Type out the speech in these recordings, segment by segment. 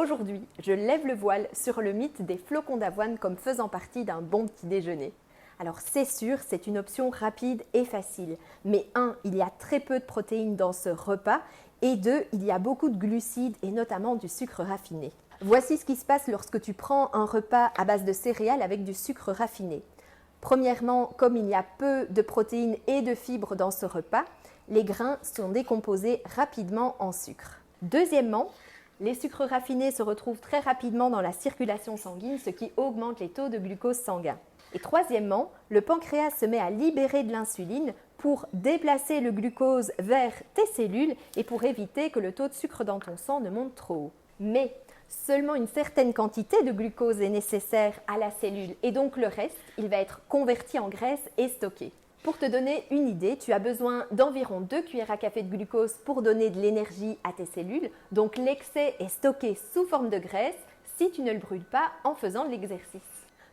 Aujourd'hui, je lève le voile sur le mythe des flocons d'avoine comme faisant partie d'un bon petit déjeuner. Alors c'est sûr, c'est une option rapide et facile. Mais 1, il y a très peu de protéines dans ce repas et 2, il y a beaucoup de glucides et notamment du sucre raffiné. Voici ce qui se passe lorsque tu prends un repas à base de céréales avec du sucre raffiné. Premièrement, comme il y a peu de protéines et de fibres dans ce repas, les grains sont décomposés rapidement en sucre. Deuxièmement, les sucres raffinés se retrouvent très rapidement dans la circulation sanguine, ce qui augmente les taux de glucose sanguin. Et troisièmement, le pancréas se met à libérer de l'insuline pour déplacer le glucose vers tes cellules et pour éviter que le taux de sucre dans ton sang ne monte trop haut. Mais seulement une certaine quantité de glucose est nécessaire à la cellule et donc le reste, il va être converti en graisse et stocké. Pour te donner une idée, tu as besoin d'environ 2 cuillères à café de glucose pour donner de l'énergie à tes cellules. Donc l'excès est stocké sous forme de graisse si tu ne le brûles pas en faisant de l'exercice.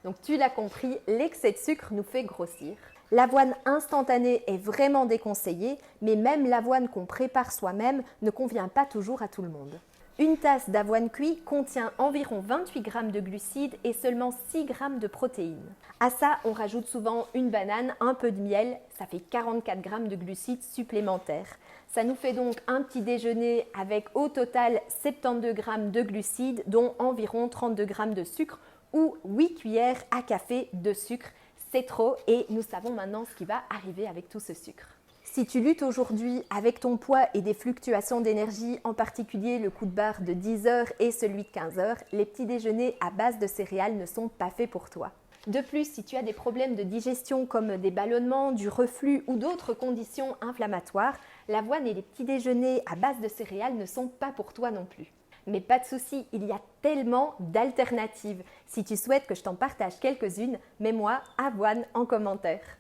Donc tu l'as compris, l'excès de sucre nous fait grossir. L'avoine instantanée est vraiment déconseillée, mais même l'avoine qu'on prépare soi-même ne convient pas toujours à tout le monde. Une tasse d'avoine cuite contient environ 28 g de glucides et seulement 6 g de protéines. À ça, on rajoute souvent une banane, un peu de miel, ça fait 44 g de glucides supplémentaires. Ça nous fait donc un petit déjeuner avec au total 72 g de glucides, dont environ 32 g de sucre ou 8 cuillères à café de sucre. C'est trop et nous savons maintenant ce qui va arriver avec tout ce sucre. Si tu luttes aujourd'hui avec ton poids et des fluctuations d'énergie, en particulier le coup de barre de 10 heures et celui de 15 heures, les petits déjeuners à base de céréales ne sont pas faits pour toi. De plus, si tu as des problèmes de digestion comme des ballonnements, du reflux ou d'autres conditions inflammatoires, l'avoine et les petits déjeuners à base de céréales ne sont pas pour toi non plus. Mais pas de souci, il y a tellement d'alternatives. Si tu souhaites que je t'en partage quelques-unes, mets-moi avoine en commentaire.